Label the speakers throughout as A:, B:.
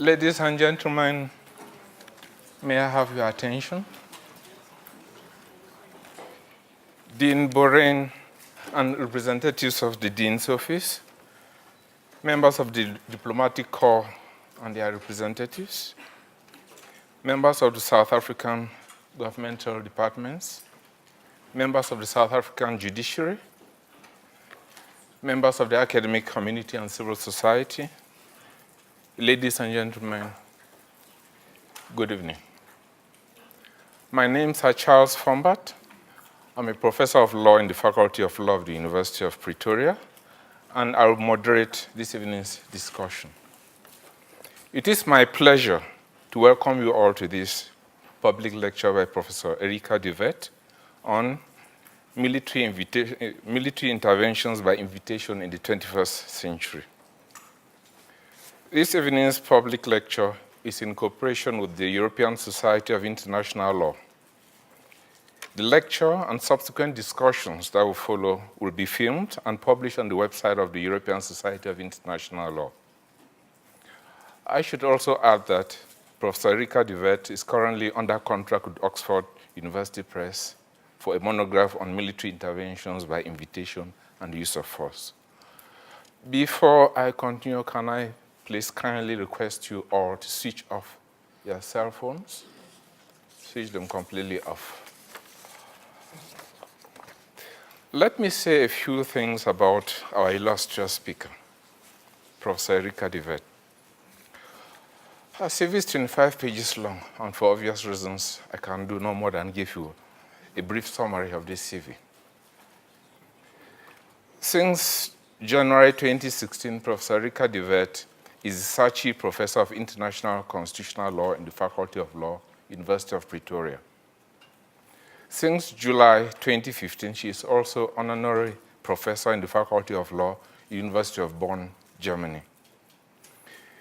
A: Ladies and gentlemen, may I have your attention? Dean Borain and representatives of the Dean's Office, members of the Diplomatic Corps and their representatives, members of the South African governmental departments, members of the South African judiciary, members of the academic community and civil society, ladies and gentlemen, good evening. My name is Charles Fombart. I'm a professor of law in the Faculty of Law of the University of Pretoria, and I will moderate this evening's discussion. It is my pleasure to welcome you all to this public lecture by Professor Erika on military interventions by invitation in the 21st century. This evening's public lecture is in cooperation with the European Society of International Law. The lecture and subsequent discussions that will follow will be filmed and published on the website of the European Society of International Law. I should also add that Professor Erika is currently under contract with Oxford University Press for a monograph on military interventions by invitation and use of force. Before I continue, can I please kindly request you all to switch off your cell phones? Switch them completely off. Let me say a few things about our illustrious speaker, Professor Erika. Her CV is 25 pages long, and for obvious reasons, I can do no more than give you a brief summary of this CV. Since January 2016, Professor Erika is Sachi Professor of International Constitutional Law in the Faculty of Law, University of Pretoria. Since July 2015, she is also Honorary Professor in the Faculty of Law, University of Bonn, Germany.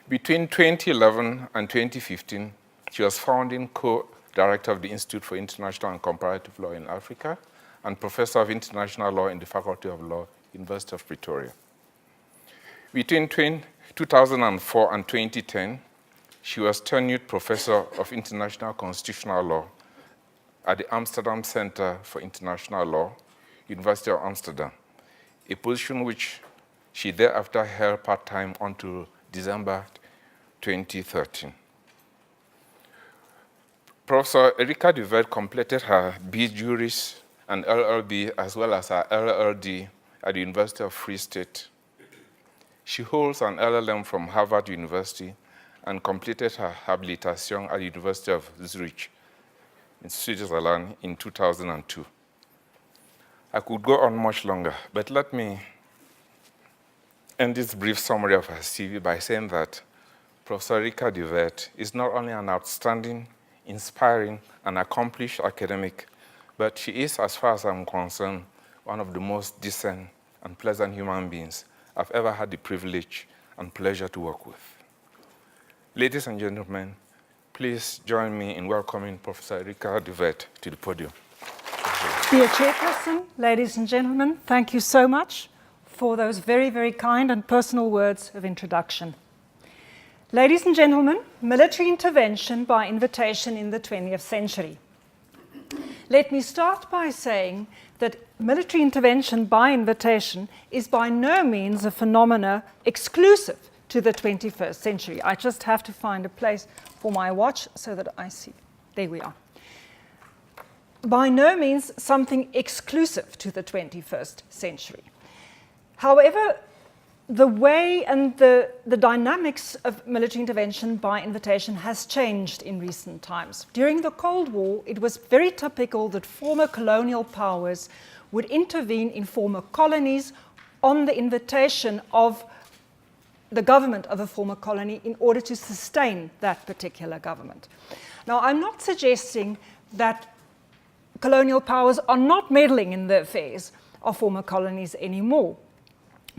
A: Between 2011 and 2015, she was founding co-director of the Institute for International and Comparative Law in Africa and Professor of International Law in the Faculty of Law, University of Pretoria. Between 2004 and 2010, she was tenured Professor of International Constitutional Law at the Amsterdam Center for International Law, University of Amsterdam, a position which she thereafter held part-time until December 2013. Professor Erika completed her B. Juris and LLB as well as her LLD at the University of Free State. She holds an LLM from Harvard University and completed her habilitation at the University of Zurich in Switzerland in 2002. I could go on much longer, but let me end this brief summary of her CV by saying that Professor Erika is not only an outstanding, inspiring, and accomplished academic, but she is, as far as I'm concerned, one of the most decent and pleasant human beings I've ever had the privilege and pleasure to work with. Ladies and gentlemen, please join me in welcoming Professor Erika to the podium.
B: Dear Chairperson, ladies and gentlemen, thank you so much for those very, very kind and personal words of introduction. Ladies and gentlemen, military intervention by invitation in the 20th century. Let me start by saying that military intervention by invitation is by no means a phenomena exclusive to the 21st century. I just have to find a place for my watch so that I see. There we are. By no means something exclusive to the 21st century. However, the way and the dynamics of military intervention by invitation has changed in recent times. During the Cold War, it was very typical that former colonial powers would intervene in former colonies on the invitation of the government of a former colony in order to sustain that particular government. Now, I'm not suggesting that colonial powers are not meddling in the affairs of former colonies anymore.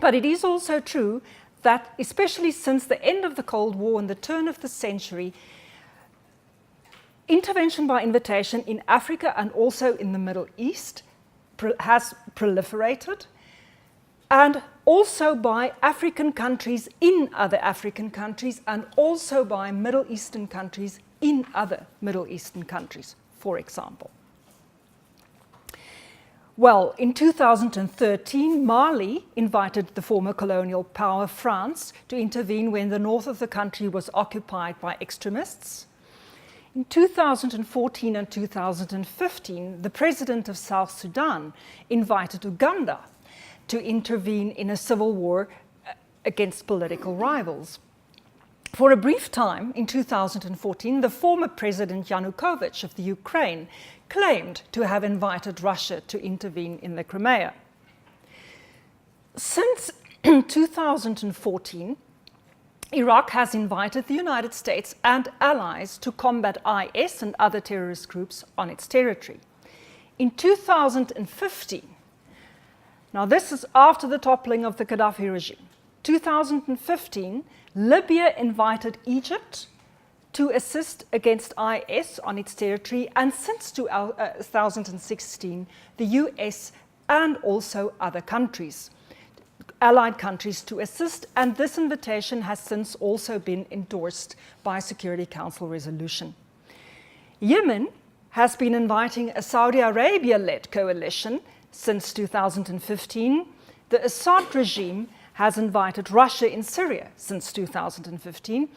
B: But it is also true that, especially since the end of the Cold War and the turn of the century, intervention by invitation in Africa and also in the Middle East has proliferated. and also by African countries in other African countries, and also by Middle Eastern countries in other Middle Eastern countries, for example. Well, in 2013, Mali invited the former colonial power France to intervene when the north of the country was occupied by extremists. In 2014 and 2015, the president of South Sudan invited Uganda to intervene in a civil war against political rivals. For a brief time, in 2014, the former President Yanukovych of the Ukraine claimed to have invited Russia to intervene in the Crimea. Since 2014, Iraq has invited the United States and allies to combat IS and other terrorist groups on its territory. In 2015, now this is after the toppling of the Gaddafi regime, 2015, Libya invited Egypt to assist against IS on its territory, and since 2016, the US and also other countries, allied countries, to assist, and this invitation has since also been endorsed by a Security Council resolution. Yemen has been inviting a Saudi Arabia-led coalition since 2015. The Assad regime has invited Russia in Syria since 2015.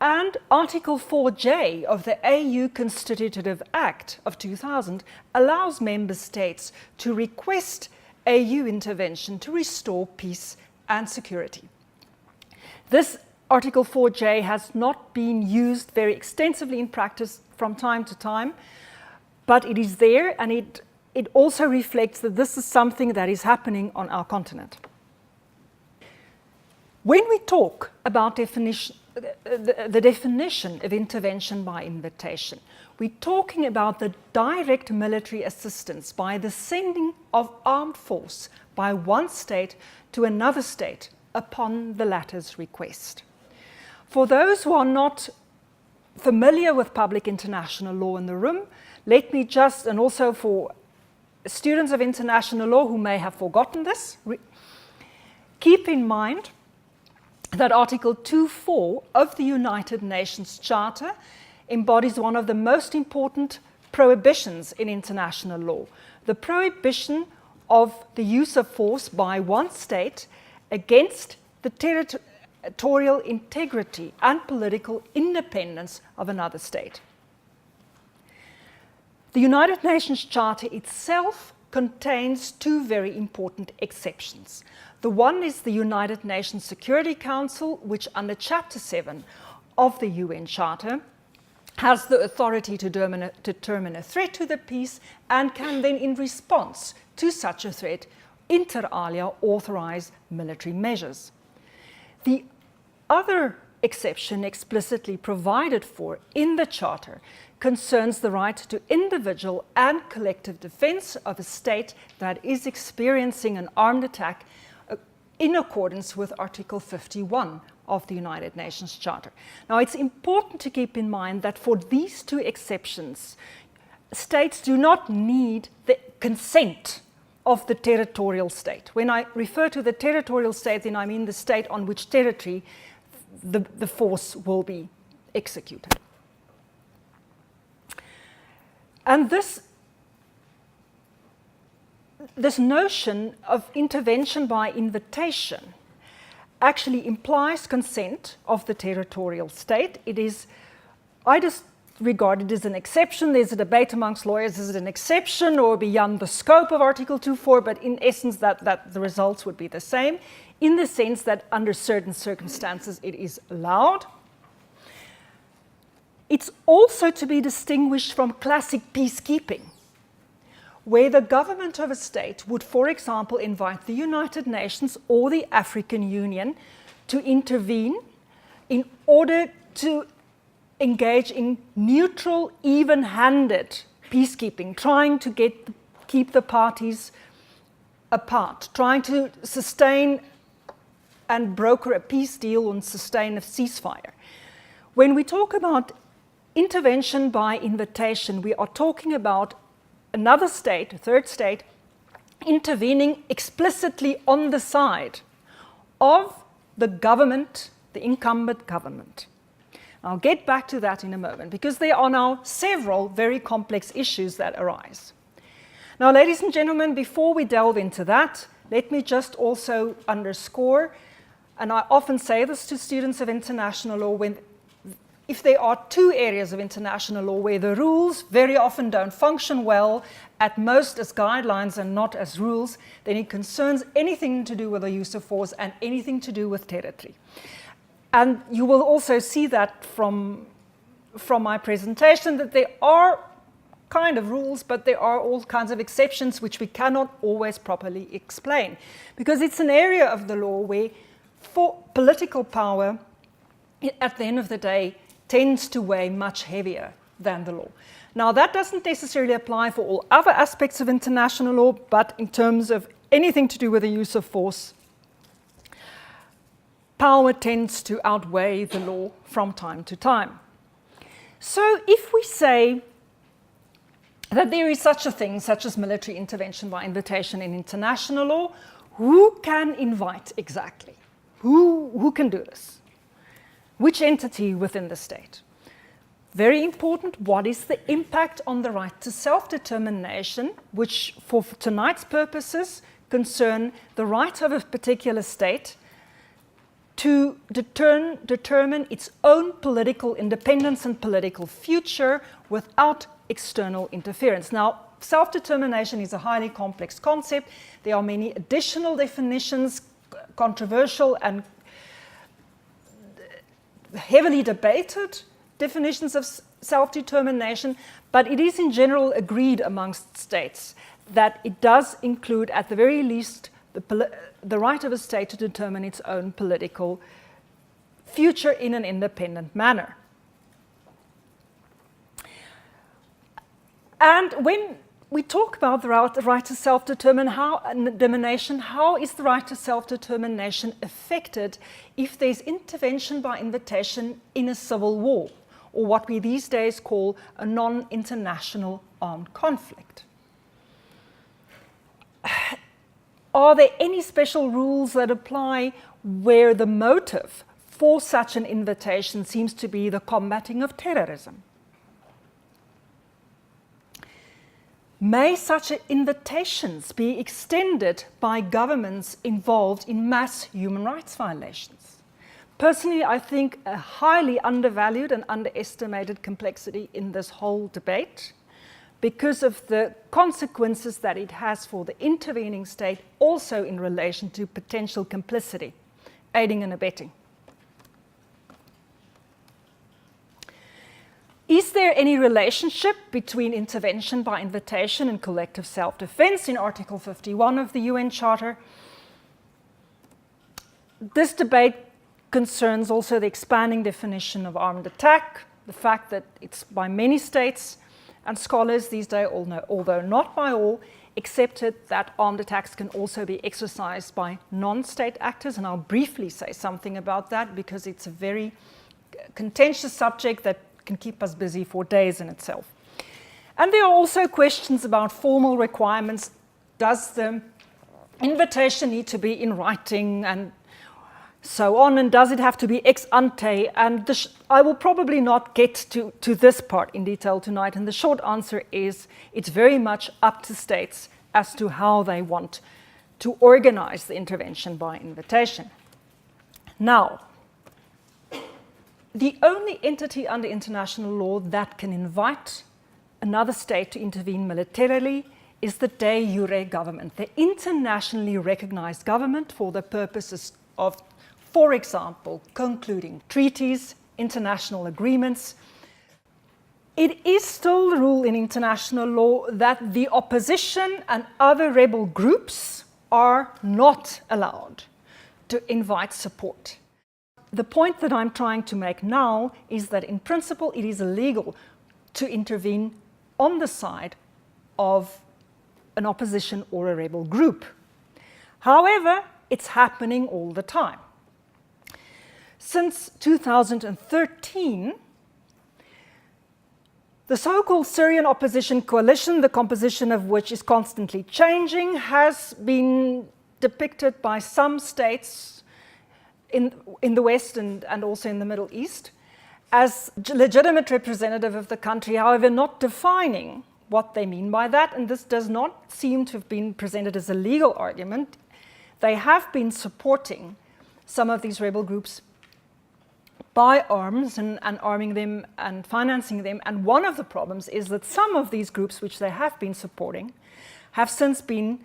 B: And Article 4J of the AU Constitutive Act of 2000 allows member states to request AU intervention to restore peace and security. This Article 4J has not been used very extensively in practice from time to time, but it is there, and it also reflects that this is something that is happening on our continent. When we talk about the definition of intervention by invitation, we're talking about the direct military assistance by the sending of armed force by one state to another state upon the latter's request. For those who are not familiar with public international law in the room, let me just, and also for students of international law who may have forgotten this, keep in mind that Article 2.4 of the United Nations Charter embodies one of the most important prohibitions in international law, the prohibition of the use of force by one state against the territorial integrity and political independence of another state. The United Nations Charter itself contains two very important exceptions. The one is the United Nations Security Council, which under Chapter 7 of the UN Charter has the authority to determine a threat to the peace and can then, in response to such a threat, inter alia authorize military measures. The other exception explicitly provided for in the Charter concerns the right to individual and collective defense of a state that is experiencing an armed attack in accordance with Article 51 of the United Nations Charter. Now, it's important to keep in mind that for these two exceptions, states do not need the consent of the territorial state. When I refer to the territorial state, then I mean the state on which territory the force will be executed. And this notion of intervention by invitation actually implies consent of the territorial state. It is, I just regard it as an exception. There's a debate amongst lawyers, is it an exception or beyond the scope of Article 2.4, but in essence that the results would be the same, in the sense that under certain circumstances it is allowed. It's also to be distinguished from classic peacekeeping, where the government of a state would, for example, invite the United Nations or the African Union to intervene in order to engage in neutral, even-handed peacekeeping, trying to keep the parties apart, trying to sustain and broker a peace deal and sustain a ceasefire. When we talk about intervention by invitation, we are talking about another state, a third state, intervening explicitly on the side of the government, the incumbent government. I'll get back to that in a moment, because there are now several very complex issues that arise. Now, ladies and gentlemen, before we delve into that, let me just also underscore, and I often say this to students of international law, if there are two areas of international law where the rules very often don't function well, at most as guidelines and not as rules, then it concerns anything to do with the use of force and anything to do with territory. And you will also see that from my presentation, that there are kind of rules, but there are all kinds of exceptions which we cannot always properly explain, because it's an area of the law where for political power, at the end of the day, tends to weigh much heavier than the law. Now, that doesn't necessarily apply for all other aspects of international law, but in terms of anything to do with the use of force, power tends to outweigh the law from time to time. So if we say that there is such a thing, such as military intervention by invitation in international law, who can invite exactly? Who can do this? Which entity within the state? Very important, what is the impact on the right to self-determination, which for tonight's purposes concern the right of a particular state to determine its own political independence and political future without external interference. Now, self-determination is a highly complex concept. There are many additional definitions, controversial and heavily debated definitions of self-determination, but it is in general agreed amongst states that it does include, at the very least, the right of a state to determine its own political future in an independent manner. And when we talk about the right to self-determination, how is the right to self-determination affected if there's intervention by invitation in a civil war, or what we these days call a non-international armed conflict? Are there any special rules that apply where the motive for such an invitation seems to be the combating of terrorism? May such invitations be extended by governments involved in mass human rights violations? Personally, I think a highly undervalued and underestimated complexity in this whole debate, because of the consequences that it has for the intervening state, also in relation to potential complicity, aiding and abetting. Is there any relationship between intervention by invitation and collective self-defense in Article 51 of the UN Charter? This debate concerns also the expanding definition of armed attack, the fact that it's by many states and scholars these days, although not by all, accepted that armed attacks can also be exercised by non-state actors, and I'll briefly say something about that because it's a very contentious subject that can keep us busy for days in itself. And there are also questions about formal requirements. Does the invitation need to be in writing and so on, and does it have to be ex ante? And I will probably not get to this part in detail tonight, and the short answer is it's very much up to states as to how they want to organize the intervention by invitation. Now, the only entity under international law that can invite another state to intervene militarily is the de jure government, the internationally recognized government for the purposes of, for example, concluding treaties, international agreements. It is still the rule in international law that the opposition and other rebel groups are not allowed to invite support. The point that I'm trying to make now is that in principle it is illegal to intervene on the side of an opposition or a rebel group. However, it's happening all the time. Since 2013, The so-called Syrian opposition coalition, the composition of which is constantly changing, has been depicted by some states in the West and also in the Middle East as legitimate representative of the country, however, not defining what they mean by that, and this does not seem to have been presented as a legal argument. They have been supporting some of these rebel groups by arms and arming them and financing them, and one of the problems is that some of these groups which they have been supporting have since been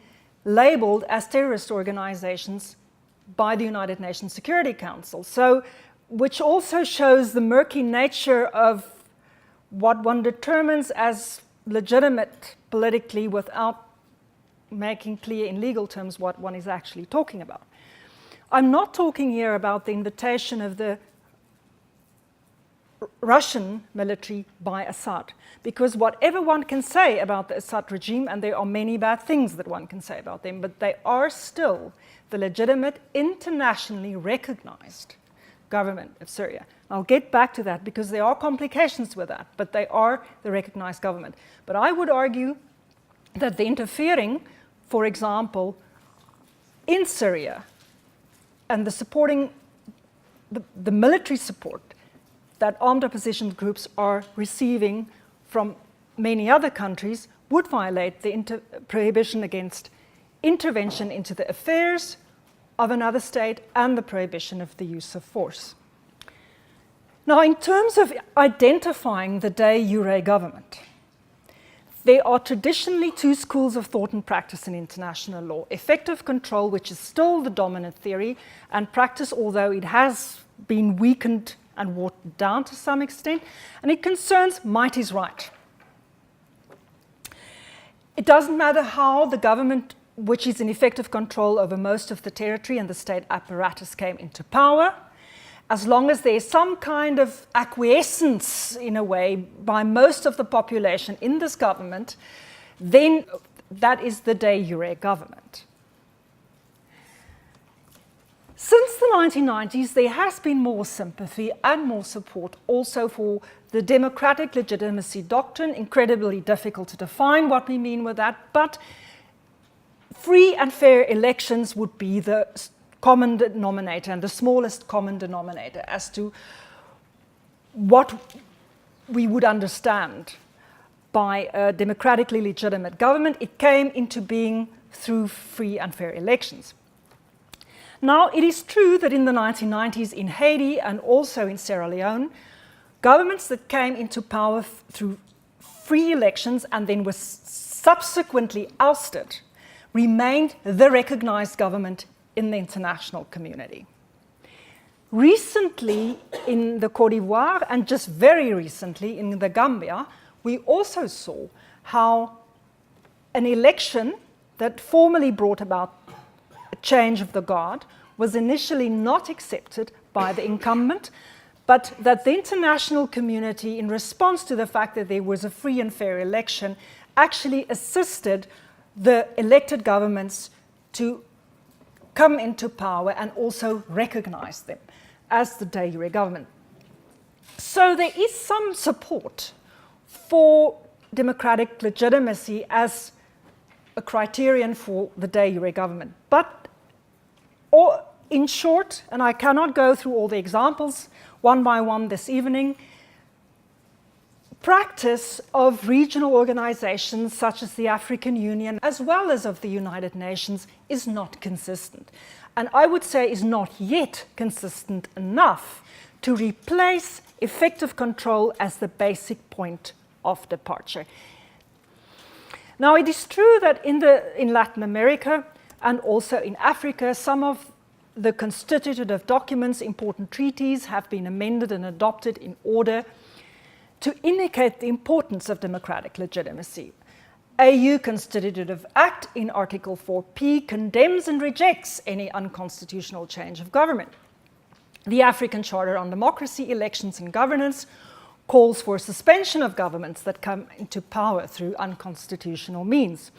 B: labeled as terrorist organizations by the United Nations Security Council. So, which also shows the murky nature of what one determines as legitimate politically without making clear in legal terms what one is actually talking about. I'm not talking here about the invitation of the Russian military by Assad, because whatever one can say about the Assad regime, and there are many bad things that one can say about them, but they are still the legitimate, internationally recognized government of Syria. I'll get back to that because there are complications with that, but they are the recognized government. But I would argue that the interfering, for example, in Syria and the supporting, the military support that armed opposition groups are receiving from many other countries would violate the prohibition against intervention into the affairs of another state and the prohibition of the use of force. Now, in terms of identifying the de jure government, there are traditionally two schools of thought and practice in international law: effective control, which is still the dominant theory, and practice, although it has been weakened and watered down to some extent, and it concerns might is right. It doesn't matter how the government, which is in effective control over most of the territory and the state apparatus, came into power, as long as there is some kind of acquiescence, in a way, by most of the population in this government, then that is the de jure government. Since the 1990s, there has been more sympathy and more support also for the democratic legitimacy doctrine. Incredibly difficult to define what we mean with that, but free and fair elections would be the common denominator and the smallest common denominator as to what we would understand by a democratically legitimate government. It came into being through free and fair elections. Now, it is true that in the 1990s in Haiti and also in Sierra Leone, governments that came into power through free elections and then were subsequently ousted remained the recognized government in the international community. Recently in the Côte d'Ivoire, and just very recently in the Gambia, we also saw how an election that formally brought about a change of the guard was initially not accepted by the incumbent, but that the international community, in response to the fact that there was a free and fair election, actually assisted the elected governments to come into power and also recognize them as the de jure government. So there is some support for democratic legitimacy as a criterion for the de jure government. But in short, and I cannot go through all the examples one by one this evening, practice of regional organizations such as the African Union, as well as of the United Nations, is not consistent. And I would say is not yet consistent enough to replace effective control as the basic point of departure. Now, it is true that in Latin America and also in Africa, some of the constitutive documents, important treaties, have been amended and adopted in order to indicate the importance of democratic legitimacy. AU Constitutive Act in Article 4P condemns and rejects any unconstitutional change of government. The African Charter on Democracy, Elections and Governance calls for suspension of governments that come into power through unconstitutional means.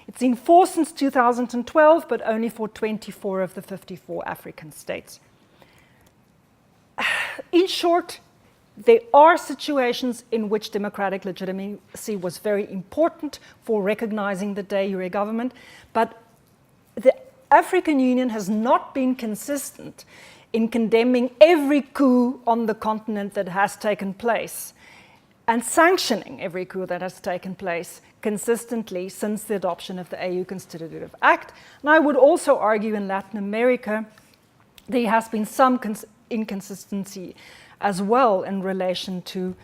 B: It's in force since 2012, but only for 24 of the 54 African states. In short, There are situations in which democratic legitimacy was very important for recognizing the de jure government, but the African Union has not been consistent in condemning every coup on the continent that has taken place and sanctioning every coup that has taken place consistently since the adoption of the AU Constitutive Act. And I would also argue in Latin America there has been some inconsistency as well in relation to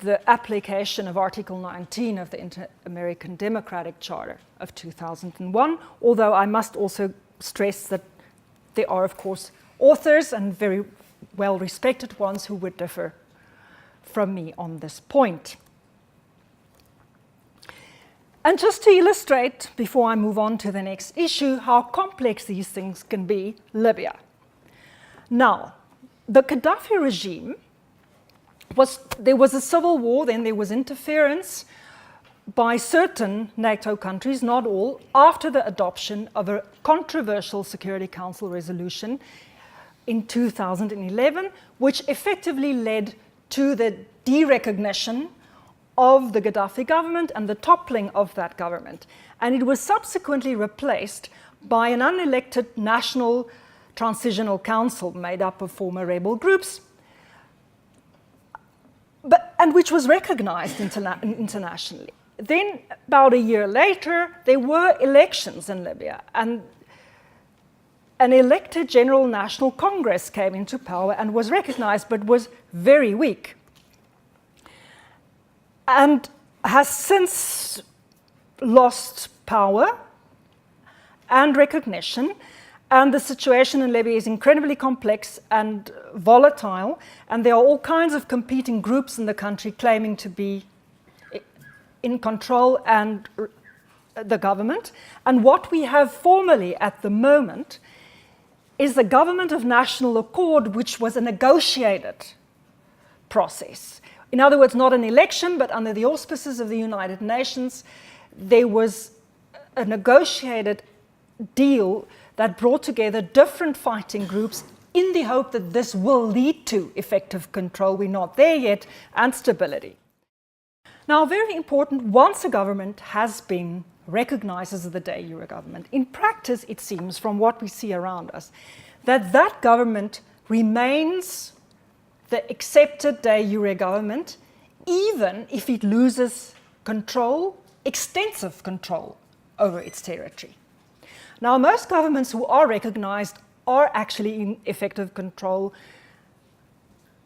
B: the application of Article 19 of the Inter-American Democratic Charter of 2001, although I must also stress that there are, of course, authors and very well-respected ones who would differ from me on this point. And just to illustrate, before I move on to the next issue, how complex these things can be, Libya. Now, the Gaddafi regime there was a civil war, then there was interference by certain NATO countries, not all, after the adoption of a controversial Security Council resolution in 2011, which effectively led to the derecognition of the Gaddafi government and the toppling of that government. And it was subsequently replaced by an unelected national transitional council made up of former rebel groups, and which was recognized internationally. Then, about a year later, there were elections in Libya, and an elected General National Congress came into power and was recognized, but was very weak, and has since lost power and recognition. And the situation in Libya is incredibly complex and volatile, and there are all kinds of competing groups in the country claiming to be in control and the government. And what we have formally at the moment is the government of national accord, which was a negotiated process. In other words, not an election, but under the auspices of the United Nations, there was a negotiated deal that brought together different fighting groups in the hope that this will lead to effective control. We're not there yet, and stability. Now, very important, once a government has been recognized as the de jure government, in practice, it seems, from what we see around us, that that government remains the accepted de jure government, even if it loses control, extensive control over its territory. Now, most governments who are recognized are actually in effective control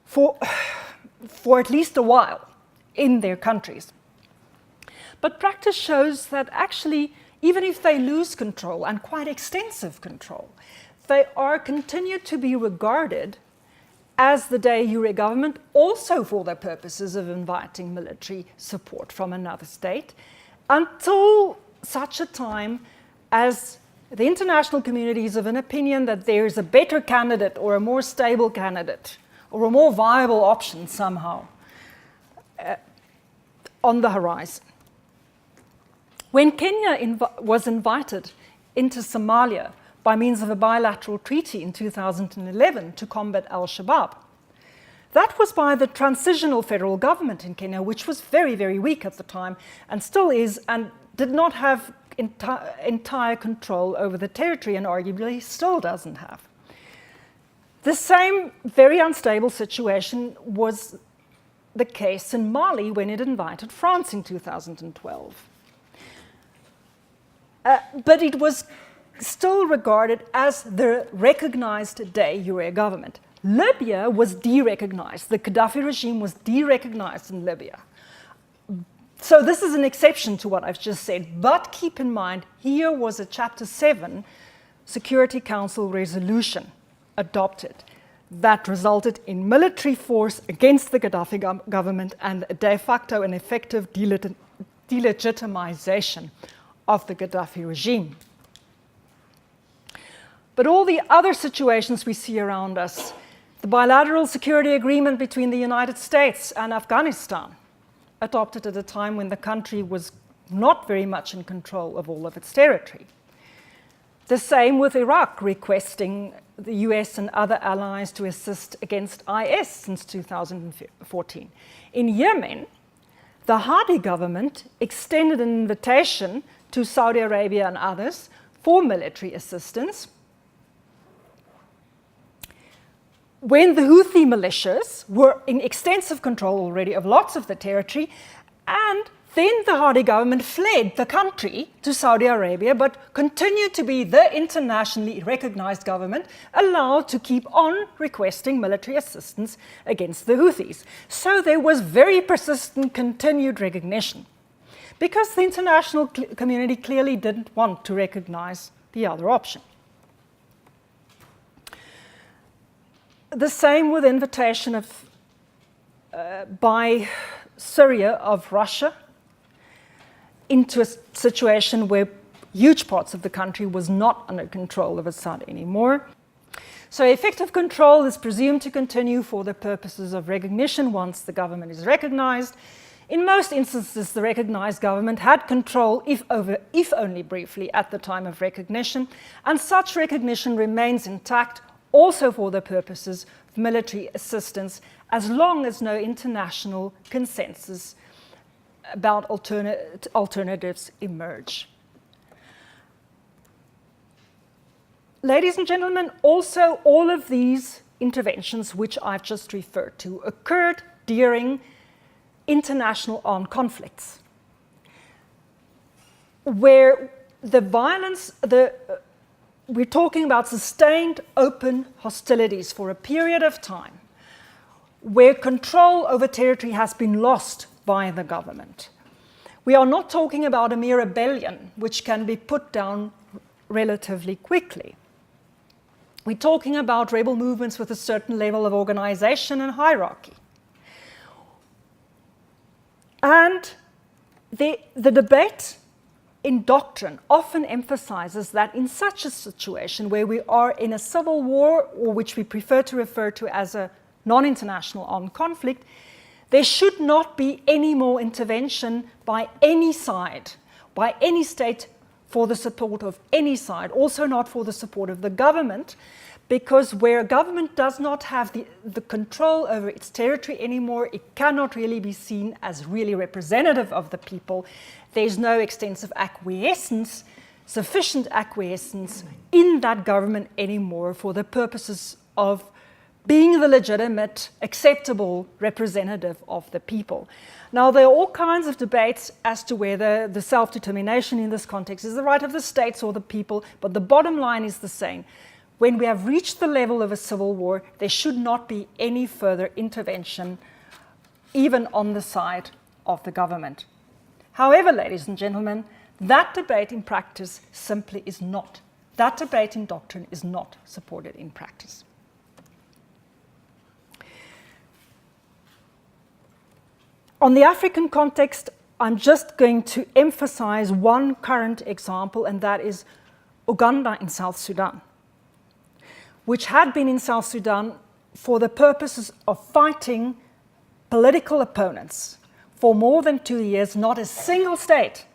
B: for at least a while in their countries. But practice shows that actually, even if they lose control, and quite extensive control, they are continued to be regarded as the de jure government, also for the purposes of inviting military support from another state, until such a time as the international community is of an opinion that there is a better candidate or a more stable candidate or a more viable option somehow on the horizon. When Kenya was invited into Somalia by means of a bilateral treaty in 2011 to combat al-Shabaab, that was by the transitional federal government in Kenya, which was very, very weak at the time and still is, and did not have entire control over the territory, and arguably still doesn't have. The same very unstable situation was the case in Mali when it invited France in 2012. But it was still regarded as the recognized de jure government. Libya was derecognized. The Gaddafi regime was derecognized in Libya. So this is an exception to what I've just said, but keep in mind, here was a Chapter 7 Security Council resolution adopted that resulted in military force against the Gaddafi government and de facto and effective delegitimization of the Gaddafi regime. But all the other situations we see around us, the bilateral security agreement between the United States and Afghanistan, adopted at a time when the country was not very much in control of all of its territory. The same with Iraq requesting the US and other allies to assist against IS since 2014. In Yemen, the Hadi government extended an invitation to Saudi Arabia and others for military assistance when the Houthi militias were in extensive control already of lots of the territory, and then the Hadi government fled the country to Saudi Arabia, but continued to be the internationally recognized government allowed to keep on requesting military assistance against the Houthis. So there was very persistent continued recognition, because the international community clearly didn't want to recognize the other option. The same with invitation by Syria of Russia into a situation where huge parts of the country was not under control of Assad anymore. So effective control is presumed to continue for the purposes of recognition once the government is recognized. In most instances, the recognized government had control, if only briefly, at the time of recognition, and such recognition remains intact also for the purposes of military assistance, as long as no international consensus about alternatives emerge. Ladies and gentlemen, also all of these interventions which I've just referred to occurred during international armed conflicts, where the violence, we're talking about sustained open hostilities for a period of time, where control over territory has been lost by the government. We are not talking about a mere rebellion, which can be put down relatively quickly. We're talking about rebel movements with a certain level of organization and hierarchy. And the debate in Doctrine often emphasizes that in such a situation where we are in a civil war, or which we prefer to refer to as a non-international armed conflict, there should not be any more intervention by any side, by any state, for the support of any side, also not for the support of the government, because where a government does not have the control over its territory anymore, it cannot really be seen as really representative of the people. There's no extensive acquiescence, sufficient acquiescence in that government anymore for the purposes of being the legitimate, acceptable representative of the people. Now, there are all kinds of debates as to whether the self-determination in this context is the right of the states or the people, but the bottom line is the same. When we have reached the level of a civil war, there should not be any further intervention, even on the side of the government. However, ladies and gentlemen, that debate in practice simply is not. That debate in Doctrine is not supported in practice. On the African context, I'm just going to emphasize one current example, and that is Uganda in South Sudan, which had been in South Sudan for the purposes of fighting political opponents for more than 2 years. Not a single state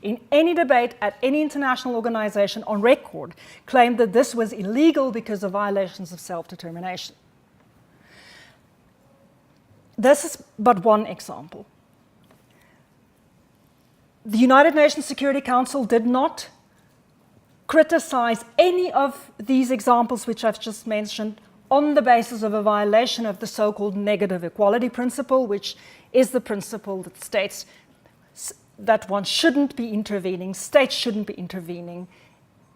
B: in any debate at any international organization on record claimed that this was illegal because of violations of self-determination. This is but one example. The United Nations Security Council did not criticize any of these examples which I've just mentioned on the basis of a violation of the so-called negative equality principle, which is the principle that states that one shouldn't be intervening, states shouldn't be intervening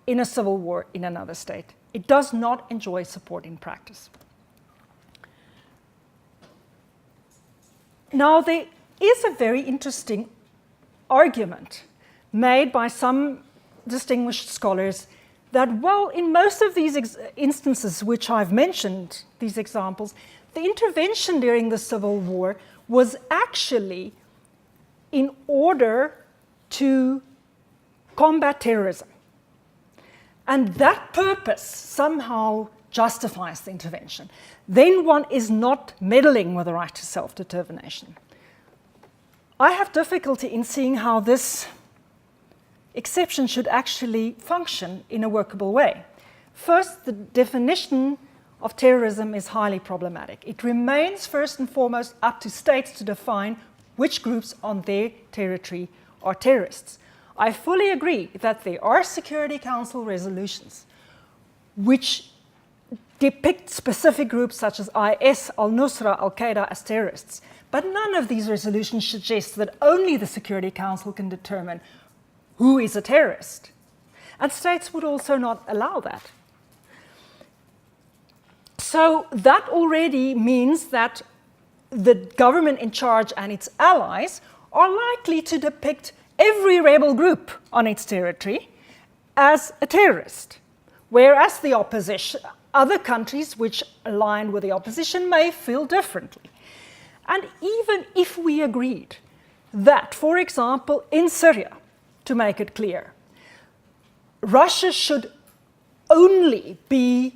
B: in a civil war in another state. It does not enjoy support in practice. Now, there is a very interesting argument made by some distinguished scholars that, well, in most of these instances which I've mentioned, these examples, the intervention during the Civil War was actually in order to combat terrorism. And that purpose somehow justifies the intervention. Then one is not meddling with the right to self-determination. I have difficulty in seeing how this exception should actually function in a workable way. First, the definition of terrorism is highly problematic. It remains first and foremost up to states to define which groups on their territory are terrorists. I fully agree that there are Security Council resolutions which depict specific groups such as IS, al-Nusra, al-Qaeda as terrorists. But none of these resolutions suggest that only the Security Council can determine who is a terrorist. And states would also not allow that. So that already means that the government in charge and its allies are likely to depict every rebel group on its territory as a terrorist, whereas the opposition, other countries which align with the opposition may feel differently. And even if we agreed that, for example, in Syria, to make it clear, Russia should only be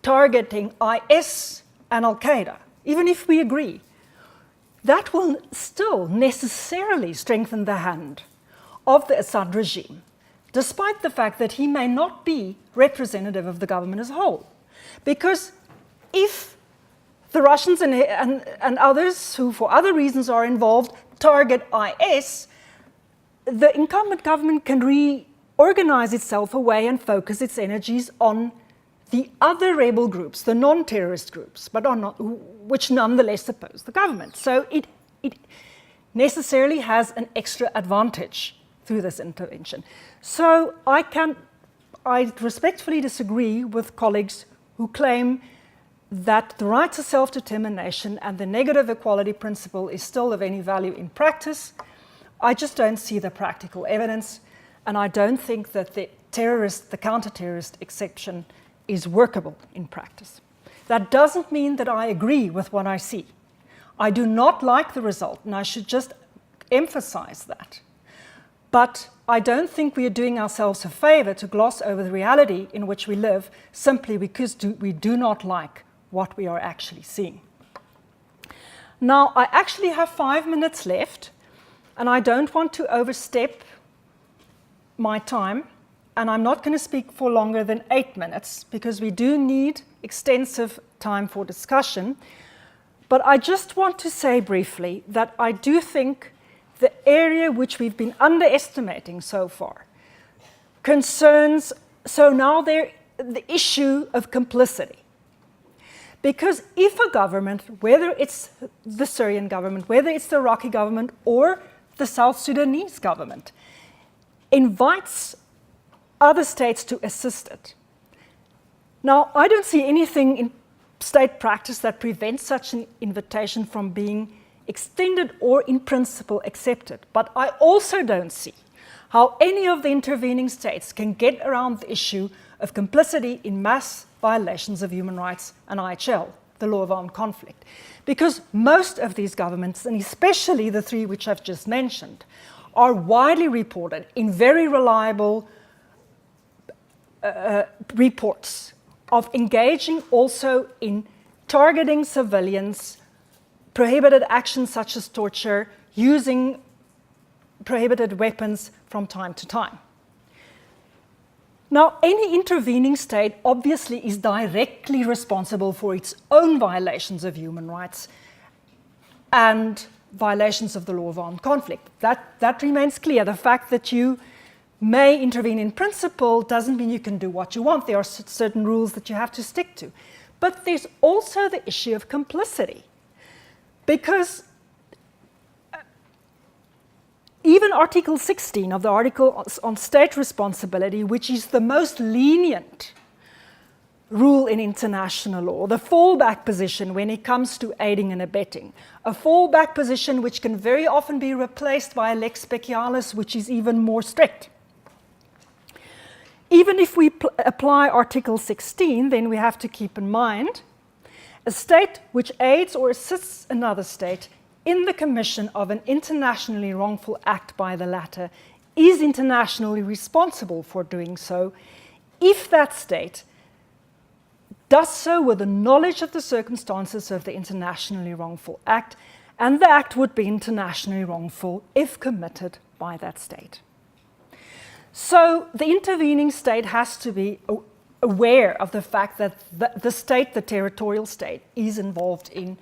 B: targeting IS and al-Qaeda, even if we agree, that will still necessarily strengthen the hand of the Assad regime, despite the fact that he may not be representative of the government as a whole. Because if the Russians and others who for other reasons are involved target IS, the incumbent government can reorganize itself away and focus its energies on the other rebel groups, the non-terrorist groups, but which nonetheless oppose the government. So it necessarily has an extra advantage through this intervention. So I respectfully disagree with colleagues who claim that the right to self-determination and the negative equality principle is still of any value in practice. I just don't see the practical evidence, and I don't think that the counter-terrorist exception is workable in practice. That doesn't mean that I agree with what I see. I do not like the result, and I should just emphasize that. But I don't think we are doing ourselves a favor to gloss over the reality in which we live simply because we do not like what we are actually seeing. Now, I actually have 5 minutes left, and I don't want to overstep my time. And I'm not going to speak for longer than 8 minutes because we do need extensive time for discussion. But I just want to say briefly that I do think the area which we've been underestimating so far concerns, the issue of complicity. Because if a government, whether it's the Syrian government, whether it's the Iraqi government or the South Sudanese government, invites other states to assist it. Now, I don't see anything in state practice that prevents such an invitation from being extended or in principle accepted. But I also don't see how any of the intervening states can get around the issue of complicity in mass violations of human rights and IHL, the law of armed conflict. Because most of these governments, and especially the three which I've just mentioned, are widely reported in very reliable reports of engaging also in targeting civilians, prohibited actions such as torture, using prohibited weapons from time to time. Now, any intervening state obviously is directly responsible for its own violations of human rights and violations of the law of armed conflict. That remains clear. The fact that you may intervene in principle doesn't mean you can do what you want. There are certain rules that you have to stick to. But there's also the issue of complicity. Because even Article 16 of the Article on State Responsibility, which is the most lenient rule in international law, the fallback position when it comes to aiding and abetting, a fallback position which can very often be replaced by a lex specialis, which is even more strict. Even if we apply Article 16, then we have to keep in mind a state which aids or assists another state in the commission of an internationally wrongful act by the latter is internationally responsible for doing so if that state does so with the knowledge of the circumstances of the internationally wrongful act, and the act would be internationally wrongful if committed by that state. So the intervening state has to be aware of the fact that the state, the territorial state, is involved in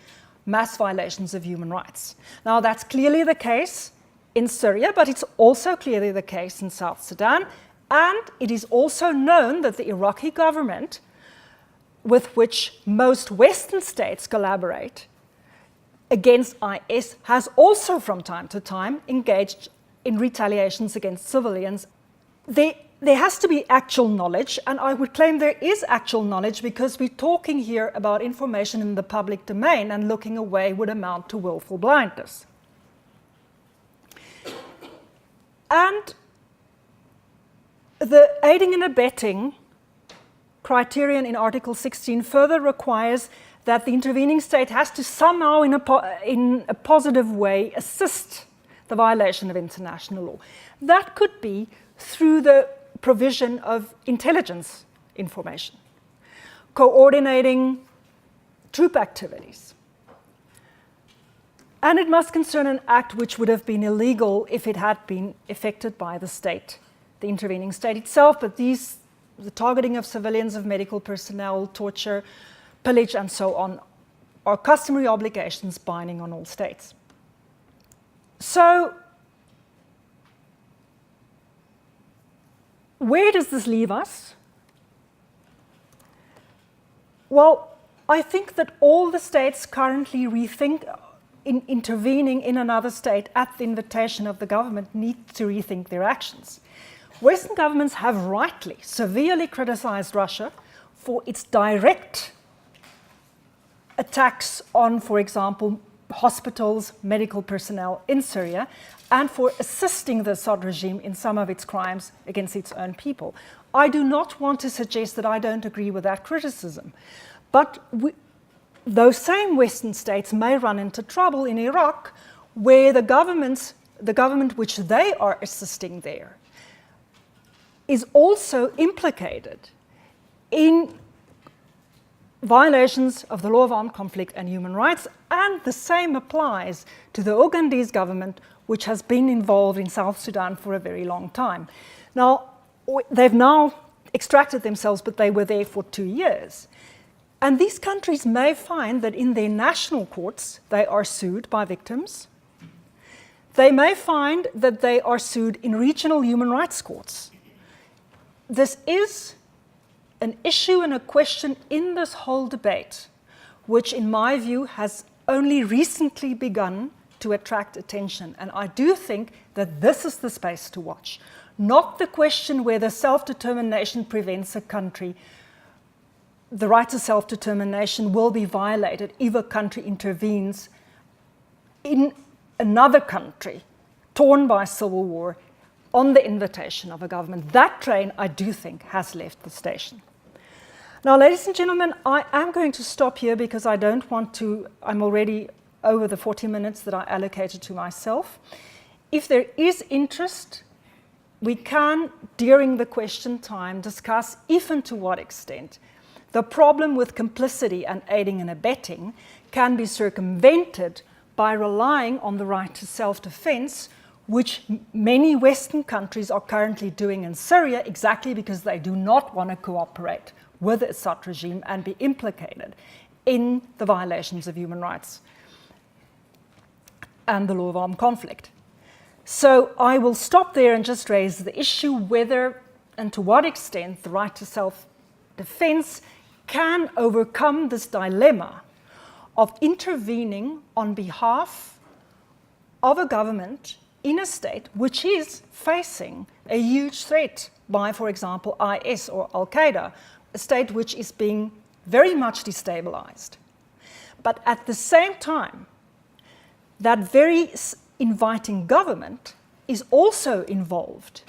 B: mass violations of human rights. Now, that's clearly the case in Syria, but it's also clearly the case in South Sudan, and it is also known that the Iraqi government, with which most Western states collaborate against IS, has also from time to time engaged in retaliations against civilians. There has to be actual knowledge, and I would claim there is actual knowledge because we're talking here about information in the public domain, and looking away would amount to willful blindness. And the aiding and abetting criterion in Article 16 further requires that the intervening state has to somehow, in a positive way, assist the violation of international law. That could be through the provision of intelligence information, coordinating troop activities. And it must concern an act which would have been illegal if it had been effected by the state, the intervening state itself, but the targeting of civilians, of medical personnel, torture, pillage, and so on, are customary obligations binding on all states. So, where does this leave us? Well, I think that all the states currently intervening in another state at the invitation of the government need to rethink their actions. Western governments have rightly severely criticized Russia for its direct attacks on, for example, hospitals, medical personnel in Syria, and for assisting the Assad regime in some of its crimes against its own people. I do not want to suggest that I don't agree with that criticism, but those same Western states may run into trouble in Iraq, where the government which they are assisting there is also implicated in violations of the law of armed conflict and human rights, and the same applies to the Ugandese government, which has been involved in South Sudan for a very long time. Now, they've now extracted themselves, but they were there for 2 years. And these countries may find that in their national courts, they are sued by victims. They may find that they are sued in regional human rights courts. This is an issue and a question in this whole debate, which in my view has only recently begun to attract attention. And I do think that this is the space to watch, not the question whether self-determination prevents a country. The right to self-determination will be violated if a country intervenes in another country torn by civil war on the invitation of a government. That train, I do think, has left the station. Now, ladies and gentlemen, I am going to stop here because I don't want to, I'm already over the 40 minutes that I allocated to myself. If there is interest, we can, during the question time, discuss if and to what extent the problem with complicity and aiding and abetting can be circumvented by relying on the right to self-defense, which many Western countries are currently doing in Syria, exactly because they do not want to cooperate with the Assad regime and be implicated in the violations of human rights and the law of armed conflict. So I will stop there and just raise the issue whether and to what extent the right to self-defense can overcome this dilemma of intervening on behalf of a government in a state which is facing a huge threat by, for example, IS or Al-Qaeda, a state which is being very much destabilized. But at the same time, that very inviting government is also involved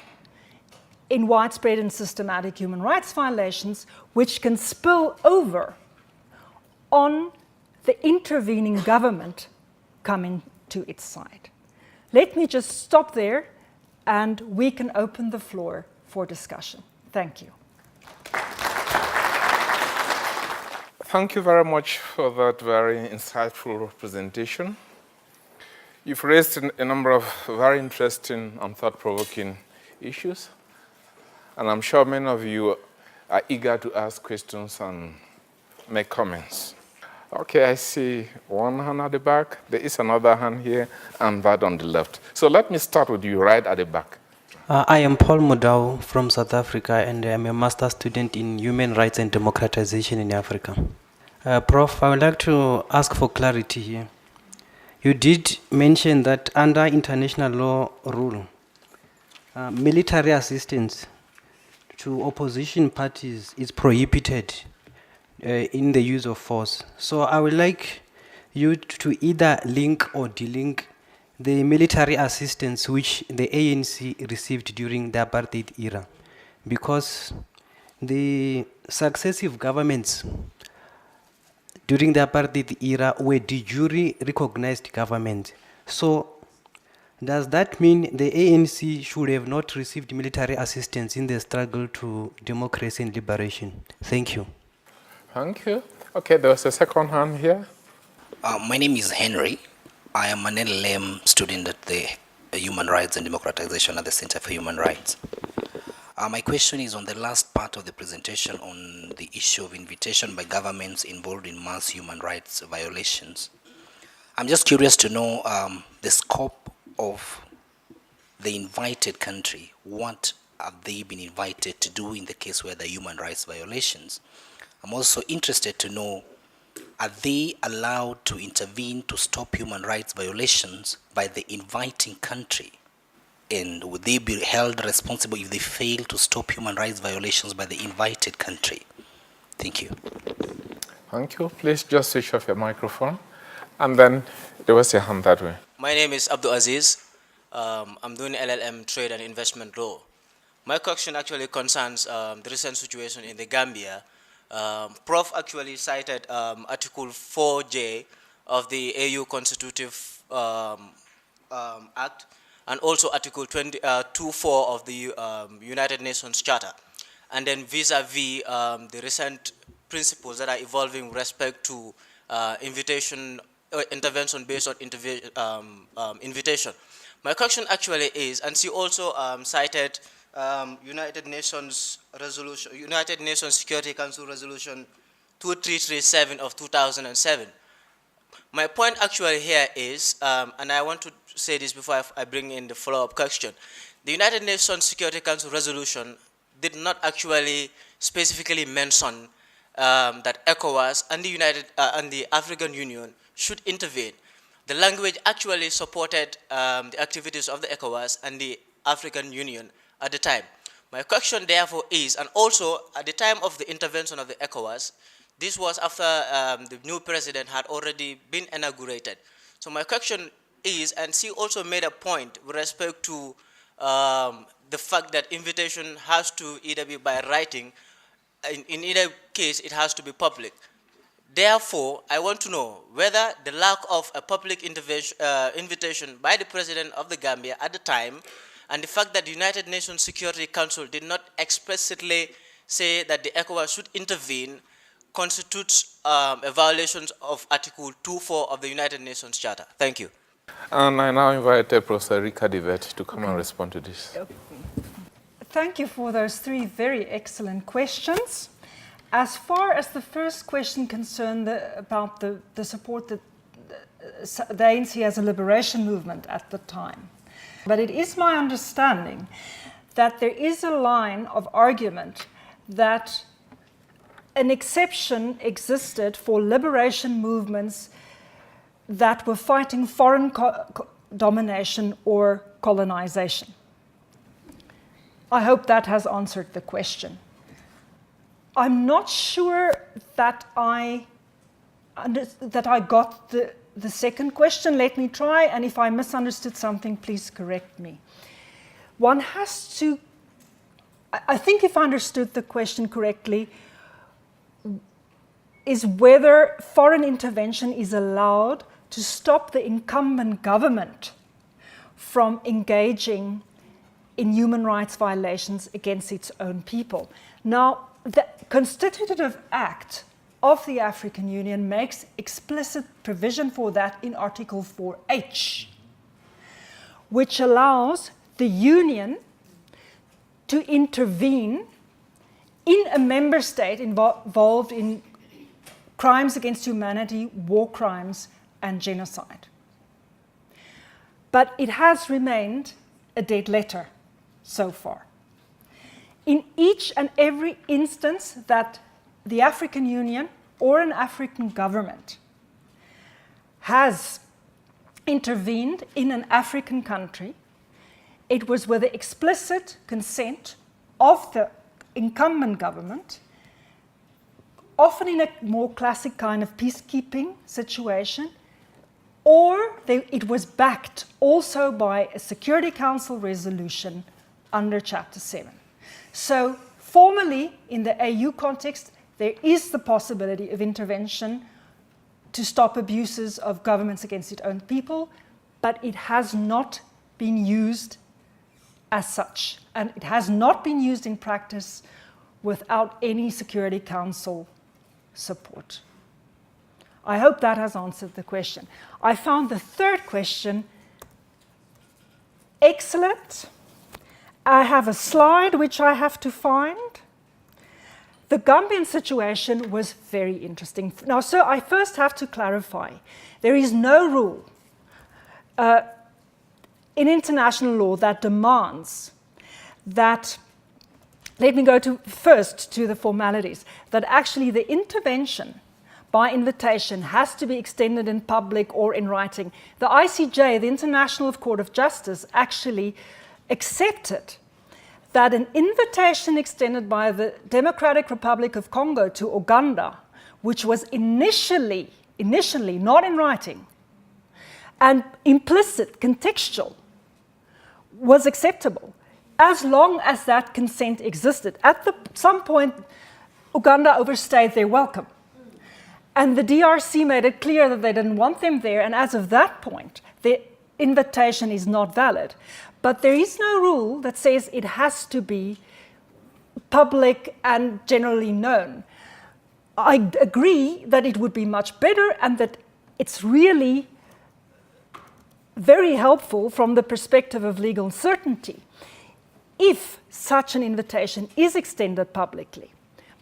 B: in widespread and systematic human rights violations, which can spill over on the intervening government coming to its side. Let me just stop there, and we can open the floor for discussion. Thank you.
A: Thank you very much for that very insightful presentation. You've raised a number of very interesting and thought-provoking issues, and I'm sure many of you are eager to ask questions and make comments. Okay, I see one hand at the back. There is another hand here and that on the left. So let me start with you right at the back.
C: I am Paul Mudau from South Africa, and I am a master's student in human rights and democratization in Africa. Prof, I would like to ask for clarity here. You did mention that under international law rule, military assistance to opposition parties is prohibited in the use of force. So I would like you to either link or delink the military assistance which the ANC received during the apartheid era, because the successive governments during the apartheid era were de jure recognized governments. So does that mean the ANC should have not received military assistance in the struggle to democracy and liberation? Thank you.
A: Thank you. Okay, there was a second hand here.
D: My name is Henry. I am an LLM student at the Human Rights and Democratization at the Center for Human Rights. My question is on the last part of the presentation on the issue of invitation by governments involved in mass human rights violations. I'm just curious to know the scope of the invited country. What have they been invited to do in the case where there are human rights violations? I'm also interested to know, are they allowed to intervene to stop human rights violations by the inviting country? And would they be held responsible if they fail to stop human rights violations by the invited country? Thank you.
A: Thank you. Please just switch off your microphone. And then there was a hand that way.
E: My name is Abdul Aziz. I'm doing LLM trade and investment law. My question actually concerns the recent situation in the Gambia. Prof actually cited Article 4J of the AU Constitutive Act and also Article 2.4 of the United Nations Charter. And then vis-a-vis the recent principles that are evolving with respect to intervention based on invitation. My question actually is, and she also cited United Nations Security Council Resolution 2337 of 2007. My point actually here is, and I want to say this before I bring in the follow-up question, the United Nations Security Council Resolution did not actually specifically mention that ECOWAS and the African Union should intervene. The language actually supported the activities of the ECOWAS and the African Union at the time. My question therefore is, and also at the time of the intervention of the ECOWAS, this was after the new president had already been inaugurated. So my question is, and she also made a point with respect to the fact that invitation has to either be by writing, in either case it has to be public. Therefore, I want to know whether the lack of a public invitation by the president of the Gambia at the time and the fact that the United Nations Security Council did not explicitly say that the ECOWAS should intervene constitutes a violation of Article 2.4 of the United Nations Charter. Thank you.
A: And I now invite Prof. Erika to come and respond to this.
B: Thank you for those three very excellent questions. As far as the first question concerned about the support that the ANC as a liberation movement at the time, but it is my understanding that there is a line of argument that an exception existed for liberation movements that were fighting foreign domination or colonization. I hope that has answered the question. I'm not sure that I got the second question. Let me try, and if I misunderstood something, please correct me. One has to, I think if I understood the question correctly, is whether foreign intervention is allowed to stop the incumbent government from engaging in human rights violations against its own people. Now, the Constitutive Act of the African Union makes explicit provision for that in Article 4H, which allows the Union to intervene in a member state involved in crimes against humanity, war crimes, and genocide. But it has remained a dead letter so far. In each and every instance that the African Union or an African government has intervened in an African country, it was with the explicit consent of the incumbent government, often in a more classic kind of peacekeeping situation, or it was backed also by a Security Council resolution under Chapter 7. So formally, in the AU context, there is the possibility of intervention to stop abuses of governments against its own people, but it has not been used as such. And it has not been used in practice without any Security Council support. I hope that has answered the question. I found the third question excellent. I have a slide which I have to find. The Gambian situation was very interesting. Now, so I first have to clarify, there is no rule in international law that demands that, let me go first to the formalities, that actually the intervention by invitation has to be extended in public or in writing. The ICJ, the International Court of Justice, actually accepted that an invitation extended by the Democratic Republic of Congo to Uganda, which was initially not in writing, and implicit, contextual, was acceptable, as long as that consent existed. At some point, Uganda overstayed their welcome. And the DRC made it clear that they didn't want them there, and as of that point, the invitation is not valid. But there is no rule that says it has to be public and generally known. I agree that it would be much better and that it's really very helpful from the perspective of legal certainty if such an invitation is extended publicly.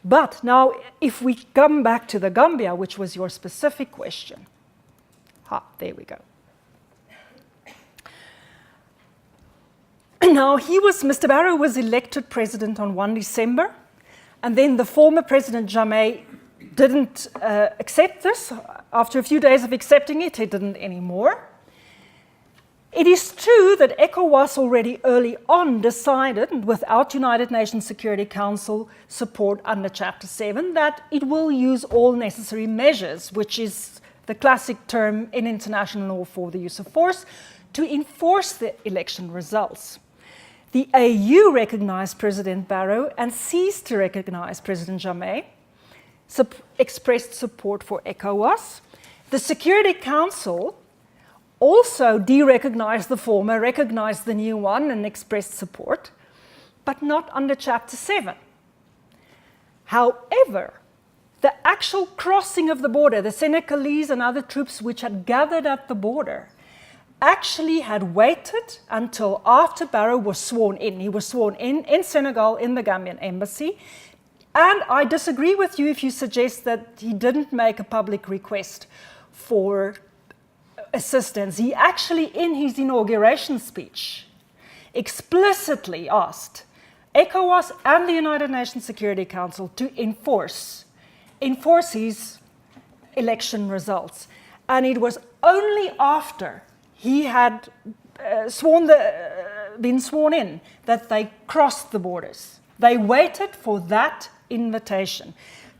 B: But now, if we come back to the Gambia, which was your specific question. There we go. Now, Mr. Barrow was elected president on 1 December, and then the former President Jammeh didn't accept this. After a few days of accepting it, he didn't anymore. It is true that ECOWAS already early on decided, without United Nations Security Council support under Chapter 7, that it will use all necessary measures, which is the classic term in international law for the use of force, to enforce the election results. The AU recognized President Barrow and ceased to recognize President Jammeh, expressed support for ECOWAS. The Security Council also de-recognized the former, recognized the new one, and expressed support, but not under Chapter 7. However, the actual crossing of the border, the Senegalese and other troops which had gathered at the border, actually had waited until after Barrow was sworn in. He was sworn in Senegal, in the Gambian embassy. And I disagree with you if you suggest that he didn't make a public request for assistance. He actually, in his inauguration speech, explicitly asked ECOWAS and the United Nations Security Council to enforce his election results. And it was only after he had been sworn in that they crossed the borders. They waited for that invitation.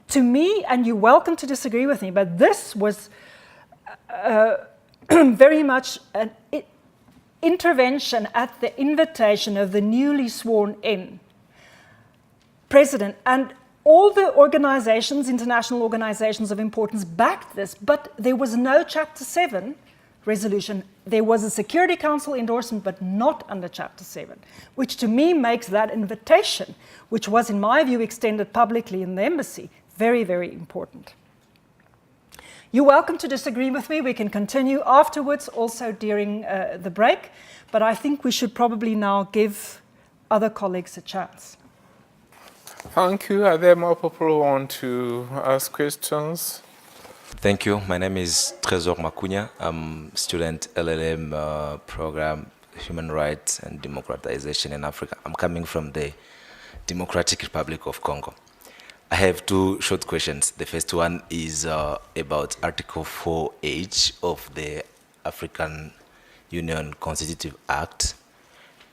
B: To me, and you're welcome to disagree with me, but this was very much an intervention at the invitation of the newly sworn in president. And all the organizations, international organizations of importance, backed this, but there was no Chapter 7 resolution. There was a Security Council endorsement, but not under Chapter 7, which to me makes that invitation, which was in my view extended publicly in the embassy, very, very important. You're welcome to disagree with me. We can continue afterwards, also during the break, but I think we should probably now give other colleagues a chance.
A: Thank you. Are there more people who want to ask questions?
F: Thank you. My name is Trésor Macunya. I'm student LLM program, Human Rights and Democratization in Africa. I'm coming from the Democratic Republic of Congo. I have two short questions. The first one is about Article 4H of the African Union Constitutive Act.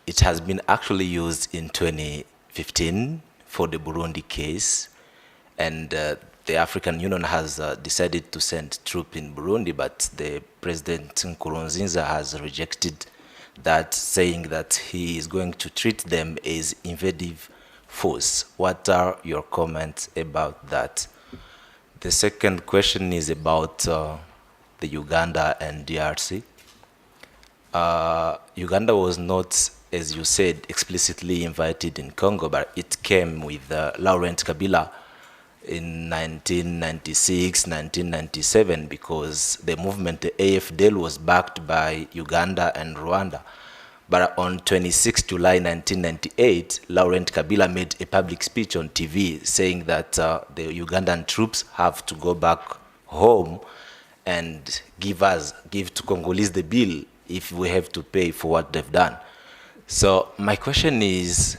F: It has been actually used in 2015 for the Burundi case, and the African Union has decided to send troops in Burundi, but the President Nkurunziza has rejected that, saying that he is going to treat them as invasive force. What are your comments about that? The second question is about the Uganda and DRC. Uganda was not, as you said, explicitly invited in Congo, but it came with Laurent Kabila in 1996, 1997, because the movement, the AFDL, was backed by Uganda and Rwanda. But on 26 July 1998, Laurent Kabila made a public speech on TV saying that the Ugandan troops have to go back home and give to Congolese the bill if we have to pay for what they've done. So my question is,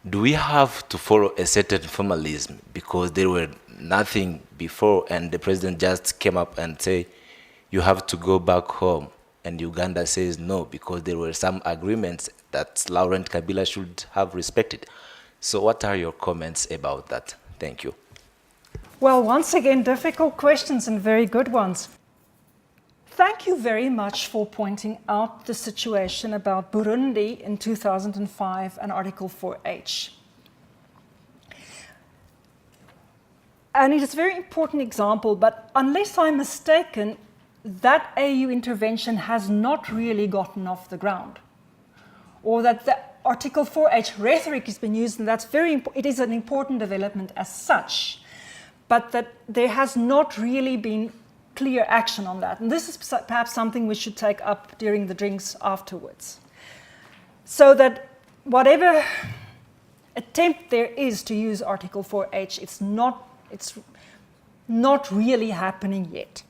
F: do we have to follow a certain formalism because there were nothing before and the president just came up and say, you have to go back home, and Uganda says no because there were some agreements that Laurent Kabila should have respected? So what are your comments about that? Thank you.
B: Well, once again, difficult questions and very good ones. Thank you very much for pointing out the situation about Burundi in 2005 and Article 4H. And it is a very important example, but unless I'm mistaken, that AU intervention has not really gotten off the ground. Or that the Article 4H rhetoric has been used, and that's it is an important development as such, but that there has not really been clear action on that. And this is perhaps something we should take up during the drinks afterwards. So that whatever attempt there is to use Article 4H, it's not really happening yet.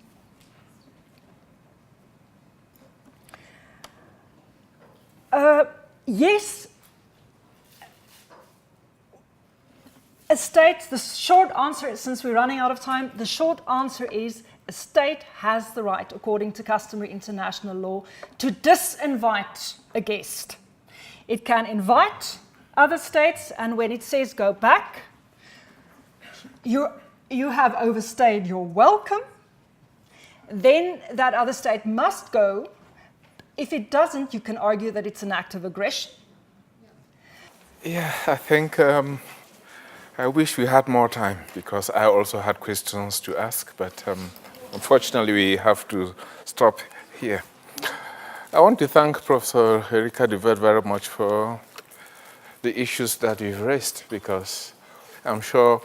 B: Yes, a state, the short answer, since we're running out of time, the short answer is a state has the right, according to customary international law, to disinvite a guest. It can invite other states, and when it says go back, you have overstayed your welcome, then that other state must go. If it doesn't, you can argue that it's an act of aggression.
A: Yeah, I think I wish we had more time because I also had questions to ask, but unfortunately we have to stop here. I want to thank Professor Erika very much for the issues that you've raised, because I'm sure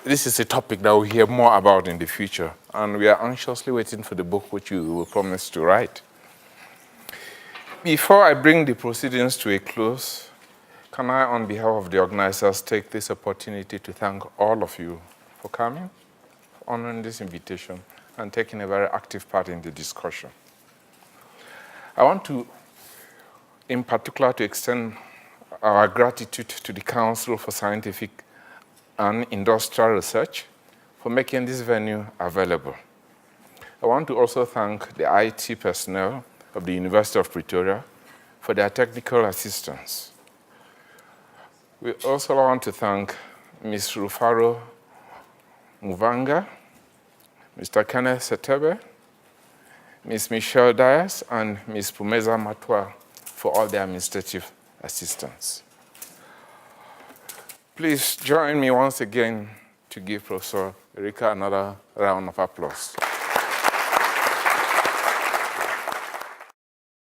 A: this is a topic that we'll hear more about in the future, and we are anxiously waiting for the book which you will promise to write. Before I bring the proceedings to a close, can I, on behalf of the organizers, take this opportunity to thank all of you for coming, for honoring this invitation, and taking a very active part in the discussion. I want to, in particular, to extend our gratitude to the Council for Scientific and Industrial Research for making this venue available. I want to also thank the IT personnel of the University of Pretoria for their technical assistance. We also want to thank Ms. Rufaro Muvanga, Mr. Kenneth Setebe, Ms. Michelle Dias, and Ms. Pumeza Matwa for all their administrative assistance. Please join me once again to give Professor Erika another round of applause.